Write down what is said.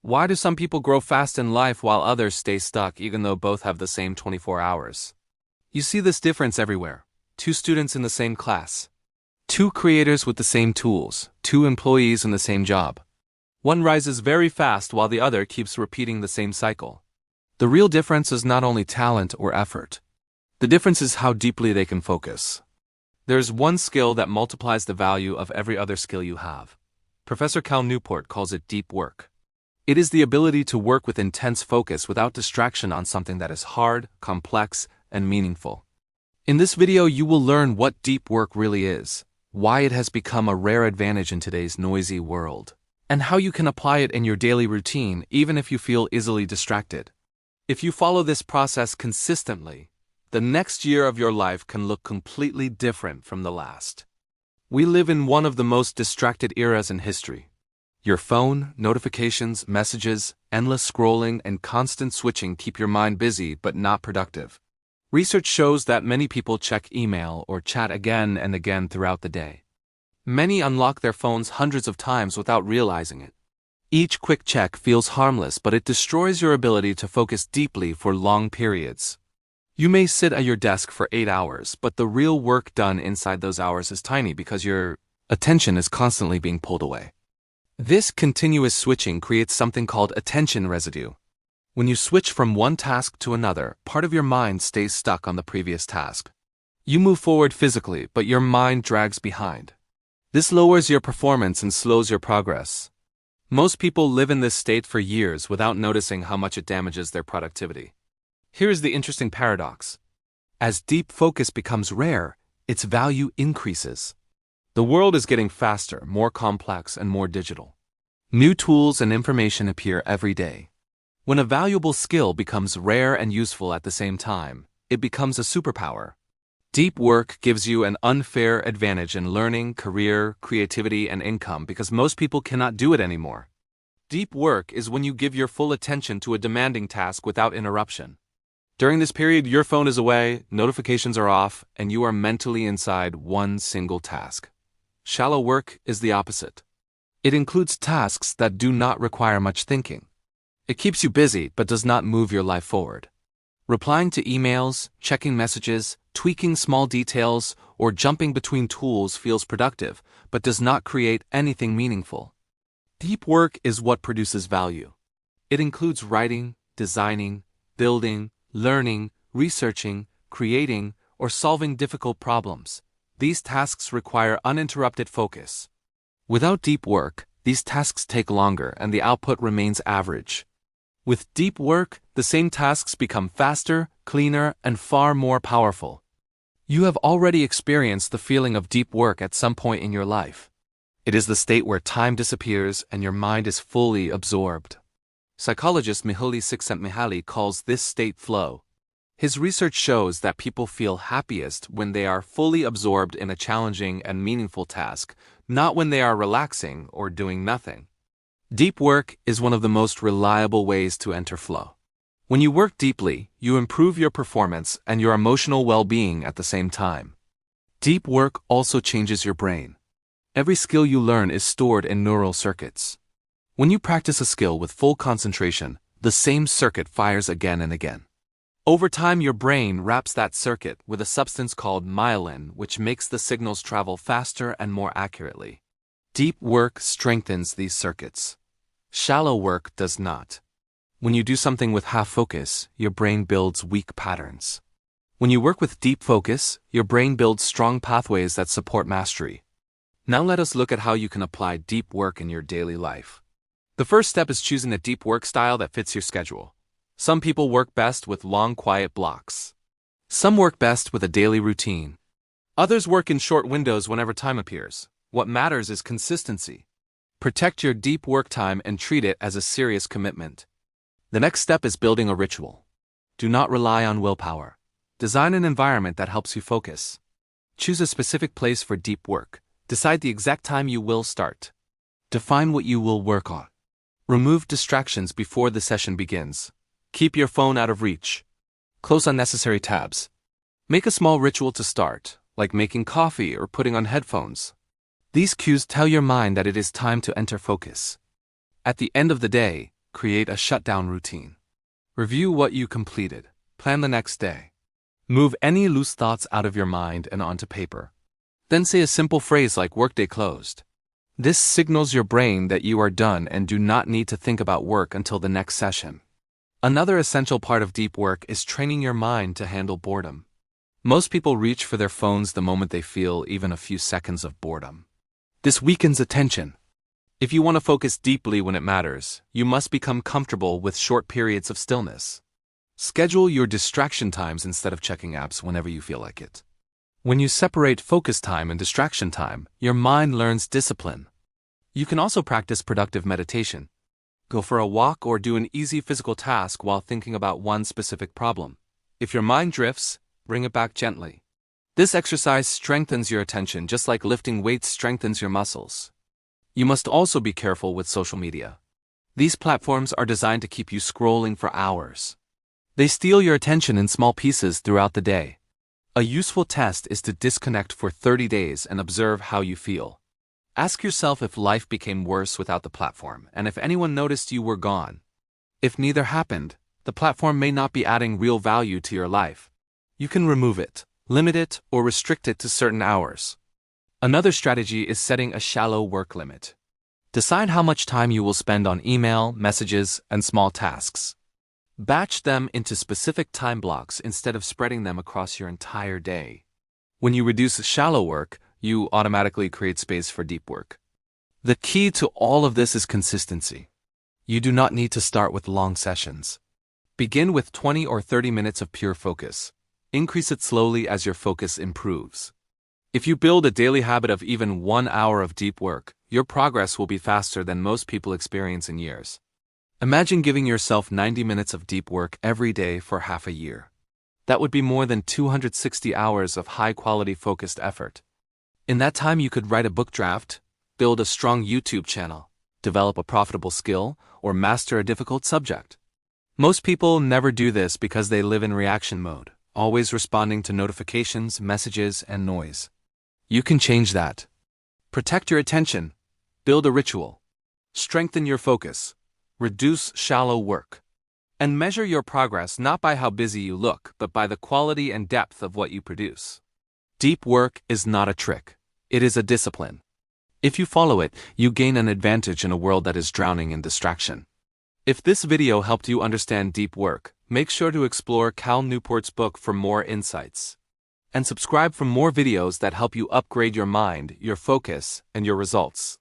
Why do some people grow fast in life while others stay stuck even though both have the same 24 hours? You see this difference everywhere. Two students in the same class. Two creators with the same tools. Two employees in the same job. One rises very fast while the other keeps repeating the same cycle. The real difference is not only talent or effort. The difference is how deeply they can focus. There's one skill that multiplies the value of every other skill you have. Professor Cal Newport calls it deep work. It is the ability to work with intense focus without distraction on something that is hard, complex, and meaningful. In this video, you will learn what deep work really is, why it has become a rare advantage in today's noisy world, and how you can apply it in your daily routine even if you feel easily distracted. If you follow this process consistently, the next year of your life can look completely different from the last. We live in one of the most distracted eras in history. Your phone, notifications, messages, endless scrolling, and constant switching keep your mind busy but not productive. Research shows that many people check email or chat again and again throughout the day. Many unlock their phones hundreds of times without realizing it. Each quick check feels harmless, but it destroys your ability to focus deeply for long periods. You may sit at your desk for 8 hours, but the real work done inside those hours is tiny because your attention is constantly being pulled away. This continuous switching creates something called attention residue. When you switch from one task to another, part of your mind stays stuck on the previous task. You move forward physically, but your mind drags behind. This lowers your performance and slows your progress. Most people live in this state for years without noticing how much it damages their productivity. Here is the interesting paradox. As deep focus becomes rare, its value increases. The world is getting faster, more complex, and more digital. New tools and information appear every day. When a valuable skill becomes rare and useful at the same time, it becomes a superpower. Deep work gives you an unfair advantage in learning, career, creativity, and income because most people cannot do it anymore. Deep work is when you give your full attention to a demanding task without interruption. During this period, your phone is away, notifications are off, and you are mentally inside one single task. Shallow work is the opposite. It includes tasks that do not require much thinking. It keeps you busy but does not move your life forward. Replying to emails, checking messages, tweaking small details, or jumping between tools feels productive but does not create anything meaningful. Deep work is what produces value. It includes writing, designing, building, learning, researching, creating, or solving difficult problems. These tasks require uninterrupted focus. Without deep work, these tasks take longer and the output remains average. With deep work, the same tasks become faster, cleaner, and far more powerful. You have already experienced the feeling of deep work at some point in your life. It is the state where time disappears and your mind is fully absorbed. Psychologist Mihaly Csikszentmihalyi calls this state flow. His research shows that people feel happiest when they are fully absorbed in a challenging and meaningful task, not when they are relaxing or doing nothing. Deep work is one of the most reliable ways to enter flow. When you work deeply, you improve your performance and your emotional well-being at the same time. Deep work also changes your brain. Every skill you learn is stored in neural circuits. When you practice a skill with full concentration, the same circuit fires again and again. Over time, your brain wraps that circuit with a substance called myelin, which makes the signals travel faster and more accurately. Deep work strengthens these circuits. Shallow work does not. When you do something with half focus, your brain builds weak patterns. When you work with deep focus, your brain builds strong pathways that support mastery. Now let us look at how you can apply deep work in your daily life. The first step is choosing a deep work style that fits your schedule. Some people work best with long, quiet blocks. Some work best with a daily routine. Others work in short windows whenever time appears. What matters is consistency. Protect your deep work time and treat it as a serious commitment. The next step is building a ritual. Do not rely on willpower. Design an environment that helps you focus. Choose a specific place for deep work. Decide the exact time you will start. Define what you will work on. Remove distractions before the session begins. Keep your phone out of reach. Close unnecessary tabs. Make a small ritual to start, like making coffee or putting on headphones. These cues tell your mind that it is time to enter focus. At the end of the day, Create a shutdown routine. Review what you completed. Plan the next day. Move any loose thoughts out of your mind and onto paper. Then say a simple phrase like "workday closed." This signals your brain that you are done and do not need to think about work until the next session. Another essential part of deep work is training your mind to handle boredom. Most people reach for their phones the moment they feel even a few seconds of boredom. This weakens attention. If you want to focus deeply when it matters, you must become comfortable with short periods of stillness. Schedule your distraction times instead of checking apps whenever you feel like it. When you separate focus time and distraction time, your mind learns discipline. You can also practice productive meditation. Go for a walk or do an easy physical task while thinking about one specific problem. If your mind drifts, bring it back gently. This exercise strengthens your attention just like lifting weights strengthens your muscles. You must also be careful with social media. These platforms are designed to keep you scrolling for hours. They steal your attention in small pieces throughout the day. A useful test is to disconnect for 30 days and observe how you feel. Ask yourself if life became worse without the platform and if anyone noticed you were gone. If neither happened, the platform may not be adding real value to your life. You can remove it, limit it, or restrict it to certain hours. Another strategy is setting a shallow work limit. Decide how much time you will spend on email, messages, and small tasks. Batch them into specific time blocks instead of spreading them across your entire day. When you reduce shallow work, you automatically create space for deep work. The key to all of this is consistency. You do not need to start with long sessions. Begin with 20 or 30 minutes of pure focus. Increase it slowly as your focus improves. If you build a daily habit of even 1 hour of deep work, your progress will be faster than most people experience in years. Imagine giving yourself 90 minutes of deep work every day for half a year. That would be more than 260 hours of high-quality focused effort. In that time you could write a book draft, build a strong YouTube channel, develop a profitable skill, or master a difficult subject. Most people never do this because they live in reaction mode, always responding to notifications, messages, and noise. You can change that. Protect your attention. Build a ritual. Strengthen your focus. Reduce shallow work. And measure your progress not by how busy you look, but by the quality and depth of what you produce. Deep work is not a trick. It is a discipline. If you follow it, you gain an advantage in a world that is drowning in distraction. If this video helped you understand deep work, make sure to explore Cal Newport's book for more insights. And subscribe for more videos that help you upgrade your mind, your focus, and your results.